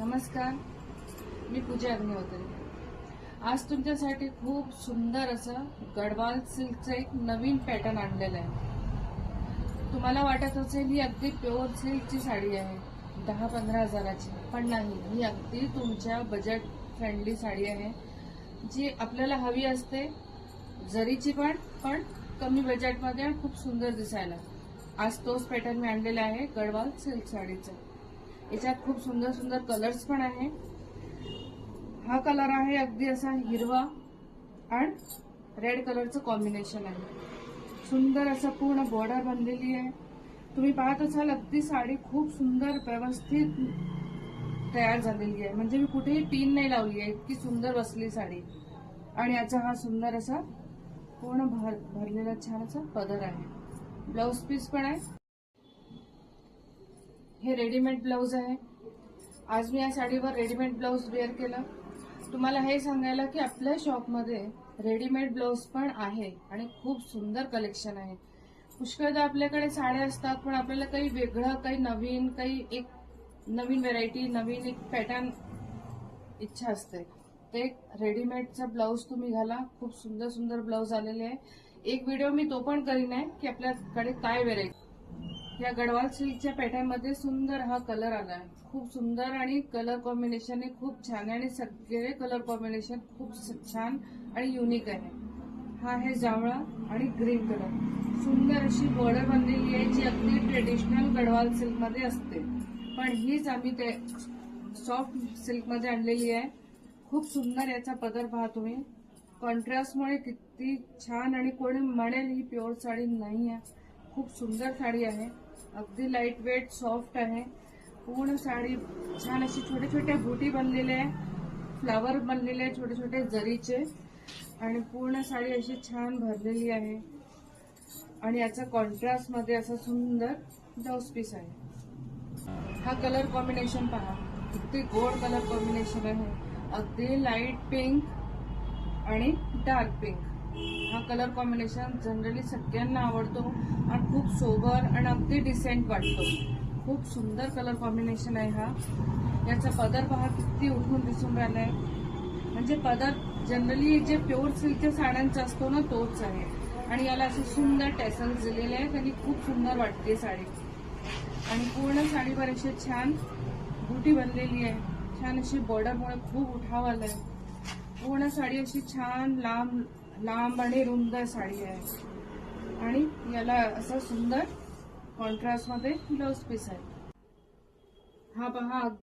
नमस्कार, मी पूजा अग्निहोत्री। आज तुमच्यासाठी खूप सुंदर असं गडवाल सिल्कचं एक नवीन पॅटर्न आणलेलं आहे। तुम्हाला वाटत असेल ही अगदी प्युअर सिल्कची साडी आहे, 10-15 हजाराची, पण नाही, ही अगदी तुमच्या बजेट फ्रेंडली साडी आहे, जी आपल्याला हवी असते, जरीची पण कमी बजेटमध्ये खूप सुंदर दिसायला। आज तोच पॅटर्न मी आणलेला आहे गडवाल सिल्क साडीचा। याच्यात खूप सुंदर सुंदर कलर्स पण आहे। हा कलर आहे अगदी असा हिरवा आणि रेड कलरचं कॉम्बिनेशन आहे। सुंदर असं पूर्ण बॉर्डर बनलेली आहे। तुम्ही पाहत असाल अगदी साडी खूप सुंदर व्यवस्थित तयार झालेली आहे, म्हणजे मी कुठेही पिन नाही लावली आहे, इतकी सुंदर बसली साडी। आणि याचा हा सुंदर असा पूर्ण भरलेला छान असा पदर आहे। ब्लाउज पीस पण आहे। हे रेडीमेड ब्लाउज आहे। आज मी या साडीवर रेडीमेड ब्लाउज वेअर केलं। तुम्हाला हे सांगायला की आपल्या शॉपमध्ये रेडीमेड ब्लाउज पण आहे आणि खूप सुंदर कलेक्शन आहे। पुष्कळदा आपल्याकडे साड्या असतात, पण आपल्याला काही वेगळं, काही नवीन, काही एक नवीन व्हेरायटी, नवीन एक पॅटर्न इच्छा असते। ते रेडीमेडचा ब्लाउज तुम्ही घाला, खूप सुंदर सुंदर ब्लाउज आलेले आहे। एक व्हिडिओ मी तो पण करीन आहे की आपल्याकडे काय व्हेरायटी। या गडवाल सिल्कच्या पॅटर्नमध्ये सुंदर हा कलर आला आहे, खूप सुंदर, आणि कलर कॉम्बिनेशन खूप छान आहे आणि सगळे कलर कॉम्बिनेशन खूप छान आणि युनिक आहे। हा आहे जांभळा आणि ग्रीन कलर। सुंदर अशी बॉर्डर बनलेली आहे, जी अगदी ट्रेडिशनल गडवाल सिल्कमध्ये असते, पण हीच आम्ही ते सॉफ्ट सिल्कमध्ये आणलेली आहे। खूप सुंदर याचा पदर पहा तुम्ही, कॉन्ट्रास्टमुळे किती छान, आणि कोणी म्हणेल ही प्युअर साडी नाही आहे। खूप सुंदर साडी आहे, अगदी लाईट वेट, सॉफ्ट आहे। पूर्ण साडी छान अशी छोटे छोटे बुटी बनलेले आहे, फ्लावर बनलेले आहे छोटे छोटे जरीचे, आणि पूर्ण साडी अशी छान भरलेली आहे। आणि याचा कॉन्ट्रास्ट मध्ये असा सुंदर ब्लाउज पीस आहे। हा कलर कॉम्बिनेशन पहा, किती गोड कलर कॉम्बिनेशन आहे, अगदी लाईट पिंक आणि डार्क पिंक। हा कलर कॉम्बिनेशन जनरली सगळ्यांना आवडतो आणि खूप सोबर आणि अगदी डिसेंट वाटतो। खूप सुंदर कलर कॉम्बिनेशन आहे हा। याचा पदर पहा किती उठून दिसून राहिलाय, म्हणजे पदर जनरली जे प्युअर सिल्कच्या साड्यांचा असतो ना, तोच आहे। आणि याला असे सुंदर टॅसल्स दिलेले आहेत आणि खूप सुंदर वाटते साडी। आणि पूर्ण साडीवर अशी छान बुटी बनलेली आहे, छान अशी बॉर्डरमुळे खूप उठाव आलाय। पूर्ण साडी अशी छान लांब आणि रुंद साडी आहे, आणि याला असं सुंदर कॉन्ट्रास्ट मध्ये ब्लाउज पीस आहे। हा पहा